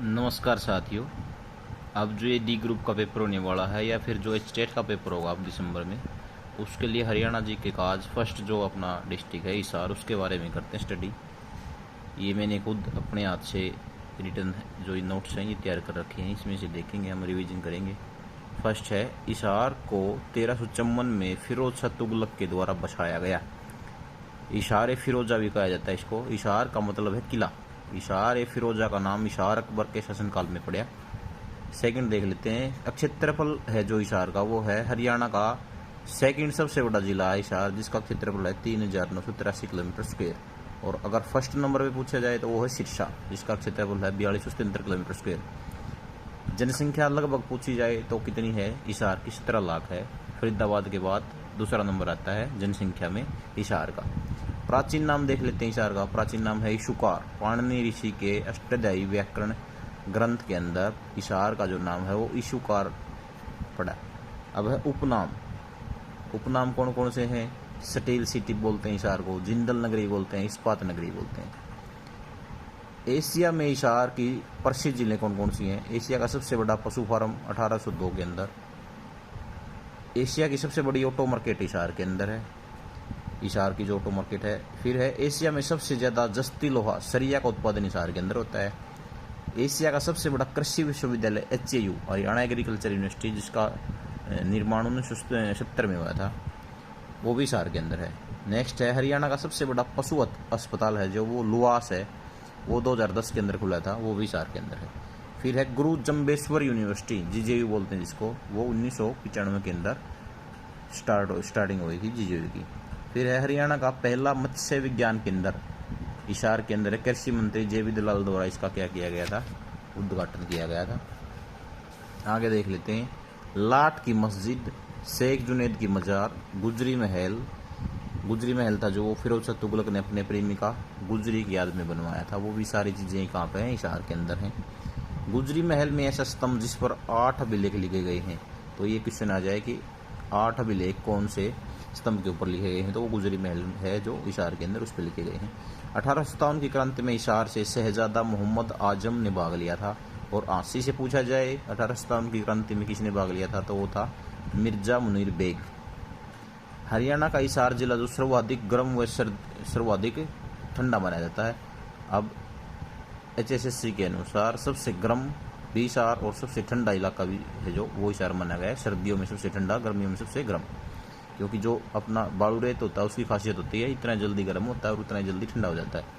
नमस्कार साथियों। अब जो ये डी ग्रुप का पेपर होने वाला है या फिर जो स्टेट का पेपर होगा अब दिसंबर में, उसके लिए हरियाणा जी के काज फर्स्ट जो अपना डिस्ट्रिक्ट है हिसार, उसके बारे में करते हैं स्टडी। ये मैंने खुद अपने हाथ से रिटर्न जो ये नोट्स हैं ये तैयार कर रखे हैं, इसमें से देखेंगे, हम रिवीजन करेंगे। फर्स्ट है, हिसार को 1354 में फिरोज शाह तुगलक के द्वारा बसाया गया। इशार फिरोजा भी कहा जाता है इसको। इशार का मतलब है किला। इशार फिरोजा का नाम इशार अकबर के शासनकाल में पड़ा। सेकंड देख लेते हैं, क्षेत्रफल है जो इशार का, वो है हरियाणा का सेकंड सबसे बड़ा जिला है इशार, जिसका क्षेत्रफल है 3983 किलोमीटर स्क्वायर। और अगर फर्स्ट नंबर पे पूछा जाए तो वो है सिरसा, जिसका क्षेत्रफल है 4273 किलोमीटर स्क्वायर। जनसंख्या लगभग पूछी जाए तो कितनी है इशार की? 17 लाख है। फरीदाबाद के बाद दूसरा नंबर आता है जनसंख्या में इशार का। प्राचीन नाम देख लेते हैं इशार का। प्राचीन नाम है इशुकार। पाणिनि ऋषि के अष्टाध्यायी व्याकरण ग्रंथ के अंदर इशार का जो नाम है वो इशुकार पड़ा। अब है उपनाम। उपनाम कौन कौन से हैं? स्टील सिटी बोलते हैं इशार को, जिंदल नगरी बोलते हैं, इस्पात नगरी बोलते हैं। एशिया में इशार की प्रसिद्ध जिले कौन कौन सी हैं? एशिया का सबसे बड़ा पशु फार्म 1802 के अंदर। एशिया की सबसे बड़ी ऑटो मार्केट इशार के अंदर है, इशार की जो ऑटो मार्केट है। फिर है, एशिया में सबसे ज्यादा जस्ती लोहा सरिया का उत्पादन इशार के अंदर होता है। एशिया का सबसे बड़ा कृषि विश्वविद्यालय HAU हरियाणा एग्रीकल्चर यूनिवर्सिटी, जिसका निर्माण 1970 में हुआ था, वो भी इशार के अंदर है। नेक्स्ट है, हरियाणा का सबसे बड़ा पशु अस्पताल है जो वो लुआस है, वो 2010 के अंदर खुला था, वो भी इशार के अंदर है। फिर है गुरु जम्बेश्वर यूनिवर्सिटी, GJU बोलते हैं जिसको, वो 1995 के अंदर स्टार्टिंग हुई थी GJU की। फिर है, हरियाणा का पहला मत्स्य विज्ञान केंद्र इशार के अंदर है। कृषि मंत्री JB दलाल द्वारा इसका क्या किया गया था? उद्घाटन किया गया था। आगे देख लेते हैं, लाट की मस्जिद, शेख जुनैद की मजार, गुजरी महल। गुजरी महल था जो फिरोज शाह तुगलक ने अपने प्रेमिका गुजरी की याद में बनवाया था, वो भी सारी चीजें कहाँ पे हैं? इशार के अंदर हैं। गुजरी महल में ऐसा स्तंभ जिस पर 8 अभिलेख लिखे गए हैं, तो ये क्वेश्चन आ जाए कि 8 अभिलेख कौन से स्तंभ के ऊपर लिखे गए हैं, तो वो गुजरी महल है जो इशार के अंदर उस पर लिखे गए हैं। 1857 की क्रांति में इशार से शहजादा मोहम्मद आजम ने भाग लिया था। और आंसी से पूछा जाए 1857 की क्रांति में किसने भाग लिया था, तो वो था मिर्जा मुनीर बेग। हरियाणा का इशार जिला जो सर्वाधिक गर्म व सर्वाधिक ठंडा माना जाता है। अब HSSC के अनुसार सबसे गर्म भी इशार और सबसे ठंडा इलाका भी है जो वो इशार माना गया है। सर्दियों में सबसे ठंडा, गर्मियों में सबसे गर्म, क्योंकि जो अपना बालू रेत होता है उसकी खासियत होती है इतना जल्दी गर्म होता है और उतना जल्दी ठंडा हो जाता है।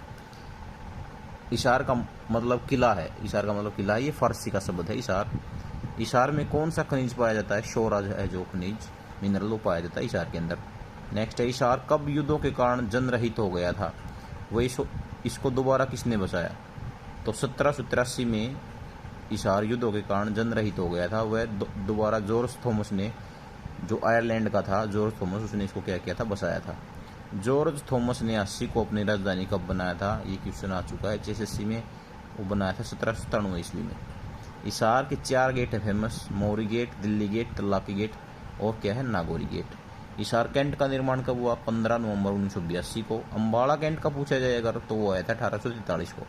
इशार का मतलब किला है। इशार का मतलब किला है, ये फारसी का शब्द है इशार। इशार में कौन सा खनिज पाया जाता है? शोराज है जो खनिज मिनरल वो पाया जाता है इशार के अंदर। नेक्स्ट है, इशार कब युद्धों के कारण जनरहित हो गया था? वही इसको दोबारा किसने बसाया? तो 1783 में इशार युद्धों के कारण जनरहित हो गया था। वह दोबारा जॉर्ज थॉमस ने, जो आयरलैंड का था जॉर्ज थॉमस, उसने इसको क्या किया था? बसाया था। जॉर्ज थॉमस ने 80 को अपनी राजधानी कब बनाया था? ये क्वेश्चन आ चुका है HSSC में। वो बनाया था 1797 ईस्वी में। इशार के 4 गेट है famous, Mori gate, Delhi gate, Talaqi gate और क्या है? नागौरी गेट। इशार कैंट का निर्माण कब हुआ? 15 नवंबर 1982 को। अम्बाड़ा कैंट का पूछा जाए अगर, तो वो आया था 1843 को।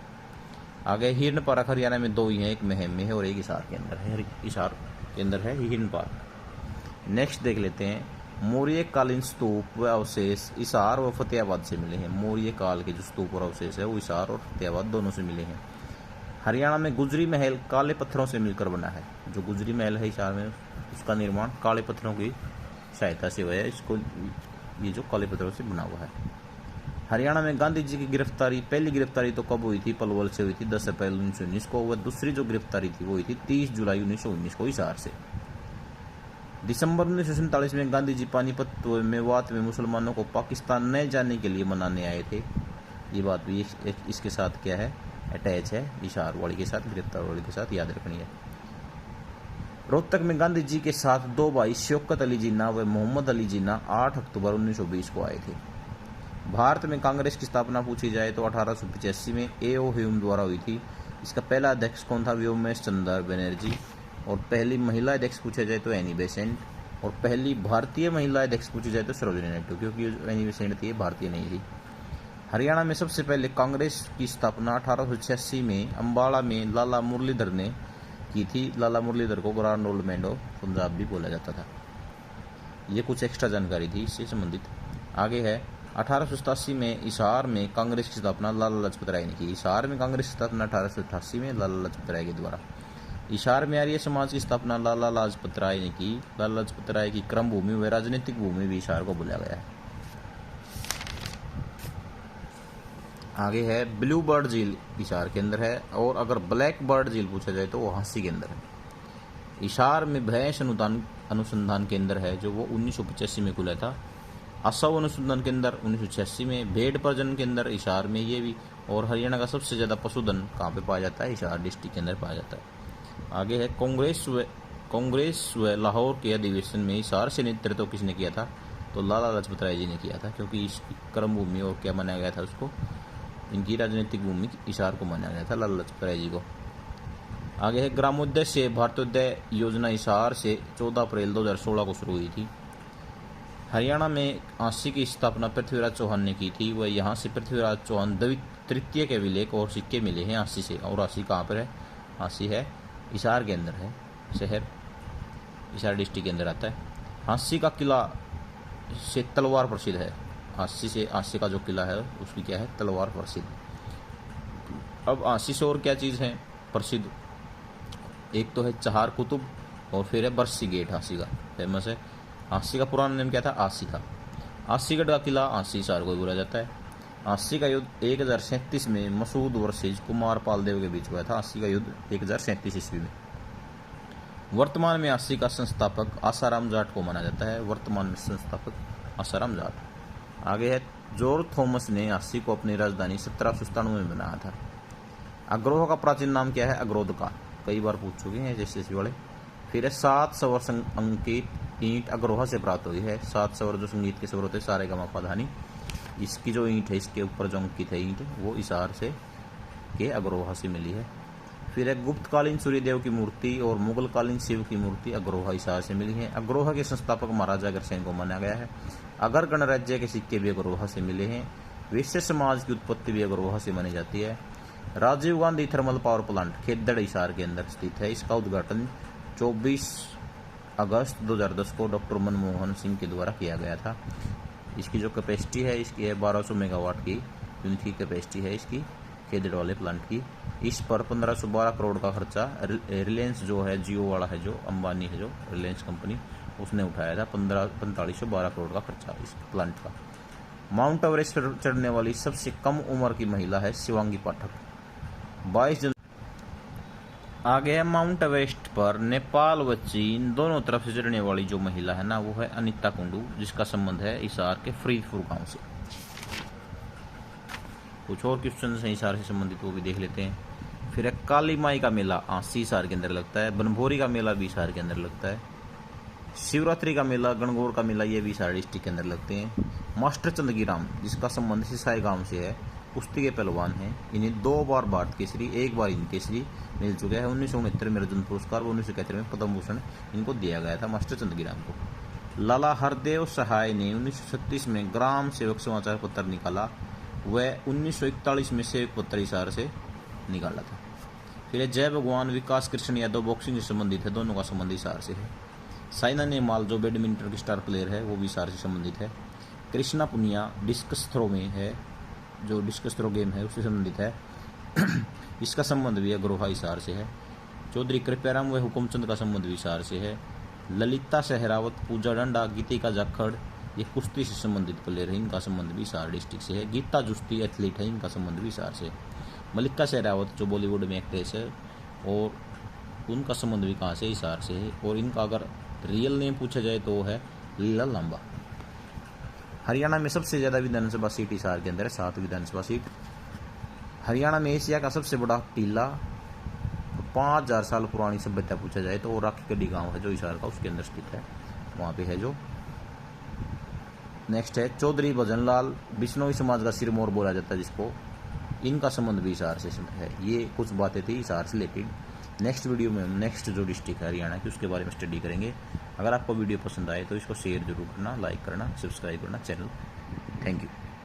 आगे हिरन पार्क हरियाणा में 2 ही हैं, एक महम में है और एक इशार के अंदर है। इशार के अंदर है हिरन पार्क। नेक्स्ट देख लेते हैं, मौर्य कालीन स्तूप व अवशेष इशार व फतेहाबाद से मिले हैं। मौर्य काल के जो स्तूप और अवशेष है वो इशार और फतेहाबाद दोनों से मिले हैं। हरियाणा में गुजरी महल काले पत्थरों से मिलकर बना है। जो गुजरी महल है इशार में, उसका निर्माण काले पत्थरों की सहायता से हुआ है। इसको ये जो काले पत्थरों से बना हुआ है। हरियाणा में गांधी जी की गिरफ्तारी, पहली गिरफ्तारी तो कब हुई थी? पलवल से हुई थी 10 अप्रैल 1919 को। वह दूसरी जो गिरफ्तारी थी वो हुई थी 30 जुलाई 1919 को इशार से। दिसंबर 1947 में गांधी जी पानीपत व मेवात में मुसलमानों को पाकिस्तान न जाने के लिए मनाने आए थे। ये बात भी इसके साथ क्या है? अटैच है, इशार वाली के साथ, गिरफ्तार वाली के साथ, याद रखनी है। रोहतक में गांधी जी के साथ 2 भाई शौकत अली जिन्ना व मोहम्मद अली जिन्ना 8 अक्टूबर 1920 को आए थे। भारत में कांग्रेस की स्थापना पूछी जाए तो 1885 में A.O. ह्यूम द्वारा हुई थी। इसका पहला अध्यक्ष कौन था? व्योमेश चंद्र बनर्जी। और पहली महिला अध्यक्ष पूछा जाए तो एनी बेसेंट। और पहली भारतीय महिला अध्यक्ष पूछी जाए तो सरोजिनी नायडू, क्योंकि एनी बेसेंट थी भारतीय नहीं थी। हरियाणा में सबसे पहले कांग्रेस की स्थापना 1886 में अम्बाला में लाला मुरलीधर ने की थी। लाला मुरलीधर को grand old man of Punjab भी बोला जाता था। ये कुछ एक्स्ट्रा जानकारी थी इससे संबंधित। आगे है 1887 में हिसार में कांग्रेस की स्थापना लाला लाजपत राय ने की। हिसार में कांग्रेस की स्थापना 1888 में लाला लाजपत राय के द्वारा। हिसार में आर्य समाज की स्थापना लाला लाजपत राय ने की। लाला लाजपत राय की क्रम भूमि व राजनीतिक भूमि भी हिसार को बोला गया है। आगे है ब्लू बर्ड झील हिसार के अंदर है, और अगर ब्लैक बर्ड झील पूछा जाए तो वो हांसी के अंदर है। हिसार में भैंस अनुसंधान केंद्र है जो वो 1985 में खुला था। असव अनुसंधान केंद्र 1986 में। भेड़ प्रजनन केंद्र हिसार में ये भी। और हरियाणा का सबसे ज़्यादा पशुधन कहाँ पे पाया जाता है? हिसार डिस्ट्रिक्ट के अंदर पाया जाता है। आगे है कांग्रेस व लाहौर के अधिवेशन में हिसार से नेतृत्व किसने किया था? तो लाला लाजपत राय जी ने किया था, क्योंकि इसकी कर्म भूमि और क्या माना गया था उसको, इनकी राजनीतिक भूमि हिसार को माना गया था लाला लाजपत राय जी को। आगे है ग्रामोदय से भारतोदय योजना हिसार से 14 अप्रैल 2016 को शुरू हुई थी। हरियाणा में आंसी की स्थापना पृथ्वीराज चौहान ने की थी। वह यहाँ से पृथ्वीराज चौहान तृतीय के अभिलेख और सिक्के मिले हैं आंसी से। और आंसी कहाँ पर है? आंसी है हिसार के अंदर है, शहर हिसार डिस्ट्रिक्ट के अंदर आता है। आंसी का किला से तलवार प्रसिद्ध है। आंसी का जो किला है उसकी क्या है? तलवार प्रसिद्ध। अब आंसी से और क्या चीज़ है प्रसिद्ध? एक तो है चहार कुतुब, और फिर है बरसी गेट आंसी का फेमस है। आंसी का पुराना नाम क्या था? आंसी था। आंसीगढ़ का किला आंसी हिसार को बोला जाता है। आंसी का युद्ध 1037 में मसूद वर्सेज कुमार पालदेव के बीच हुआ था। आंसी का युद्ध 1037 ईस्वी में। वर्तमान में आंसी का संस्थापक आसाराम जाट को माना जाता है। वर्तमान में संस्थापक आसाराम जाट। आगे है जॉर्ज थॉमस ने आंसी को अपनी राजधानी 1797 में बनाया था। अग्रोह का प्राचीन नाम क्या है? अग्रोध का, कई बार पूछ चुके हैं जैसे वाले। फिर है 7 स्वर अंकित ईंट अग्रोहा से प्राप्त हुई है। 7 स्वर जो संगीत के स्वर होते हैं, सारे गमा पाधानी, इसकी जो ईंट है इसके ऊपर जो अंकित है ईंट वो हिसार से के अग्रोहा से मिली है। फिर है गुप्तकालीन सूर्यदेव की मूर्ति और मुगलकालीन शिव की मूर्ति अग्रोहा हिसार से मिली है। अग्रोहा के संस्थापक महाराजा अग्रसेन को माना गया है। अगर गणराज्य के सिक्के भी अग्रोहा से मिले हैं। वैश्य समाज की उत्पत्ति भी अग्रोहा से मानी जाती है। Rajiv Gandhi thermal power plant Khedar Hisar के अंदर स्थित है। इसका उद्घाटन 24 अगस्त 2010 को डॉक्टर मनमोहन सिंह के द्वारा किया गया था। इसकी जो कैपेसिटी है इसकी है 1200 मेगावाट की यूनिट की कैपेसिटी है इसकी खेदड़ वाले प्लांट की। इस पर 1512 करोड़ का खर्चा रिलायंस जो है जियो वाला है, जो अंबानी है, जो रिलायंस कंपनी, उसने उठाया था। 4512 करोड़ का खर्चा इस प्लांट का। माउंट एवरेस्ट पर चढ़ने वाली सबसे कम उम्र की महिला है शिवांगी पाठक, 22 जनवरी। आगे है माउंट एवरेस्ट पर नेपाल व चीन दोनों तरफ से चढ़ने वाली जो महिला है ना, वो है अनिता कुंडू, जिसका संबंध है हिसार के फरीदपुर गांव से। कुछ और क्वेश्चन हैं हिसार से संबंधित, वो भी देख लेते हैं। फिर है काली माई का मेला आंसी हिसार के अंदर लगता है। बनभोरी का मेला भी हिसार के अंदर लगता है। शिवरात्रि का मेला, गणगौर का मेला, ये भी हिसार डिस्ट्रिक्ट के अंदर लगते हैं। मास्टर चंदगीराम, जिसका संबंध सिसाई गांव से है, कुश्ती के पहलवान हैं। इन्हें 2 बार भारत केसरी, 1 बार हिंद केसरी मिल चुका है। 1969 में अर्जुन पुरस्कार, 1971 में पद्म भूषण इनको दिया गया था मास्टर चंदगीराम को। लाला हरदेव सहाय ने 1936 में ग्राम सेवक समाचार पत्र निकाला। वह 1941 में सेवक पत्र हिसार से निकाला था। फिर जय भगवान विकास कृष्ण यादव बॉक्सिंग से संबंधित है, दोनों का संबंध हिसार से है। साइना नेहवाल जो बैडमिंटन की स्टार प्लेयर है वो भी हिसार से संबंधित है। कृष्णा पुनिया डिस्कस थ्रो में है, जो डिस्कस थ्रो गेम है उससे संबंधित है। इसका संबंध भी अग्रोहा हिसार से है। चौधरी कृपयाराम व हुकुमचंद का संबंध भी हिसार से है। ललिता सहरावत, पूजा डंडा, गीतिका जाखड़, ये कुश्ती से संबंधित प्लेयर है, इनका संबंध भी हिसार डिस्ट्रिक्ट से है। गीता जुस्ती एथलीट है, इनका संबंध भी हिसार से है। मल्लिका सहरावत जो बॉलीवुड में एक्ट्रेस है, और उनका संबंध भी कहाँ से? हिसार से है। और इनका अगर रियल नेम पूछा जाए तो वो है लीला लांबा। हरियाणा में सबसे ज़्यादा विधानसभा सीट हिसार के अंदर है, 7 विधानसभा सीट। हरियाणा में एशिया का सबसे बड़ा टीला, 5000 साल पुरानी सभ्यता पूछा जाए तो राखी गड्डी गाँव है जो हिसार का, उसके अंदर स्थित है, वहाँ पे है जो। नेक्स्ट है चौधरी भजनलाल, बिश्नोई समाज का सिरमौर बोला जाता है जिसको, इनका संबंध भी हिसार से है। ये कुछ बातें थी हिसार से रिलेटेड। नेक्स्ट वीडियो में हम नेक्स्ट जो डिस्ट्रिक्ट है हरियाणा की उसके बारे में स्टडी करेंगे। अगर आपको वीडियो पसंद आए तो इसको शेयर जरूर करना, लाइक करना, सब्सक्राइब करना चैनल। Thank you.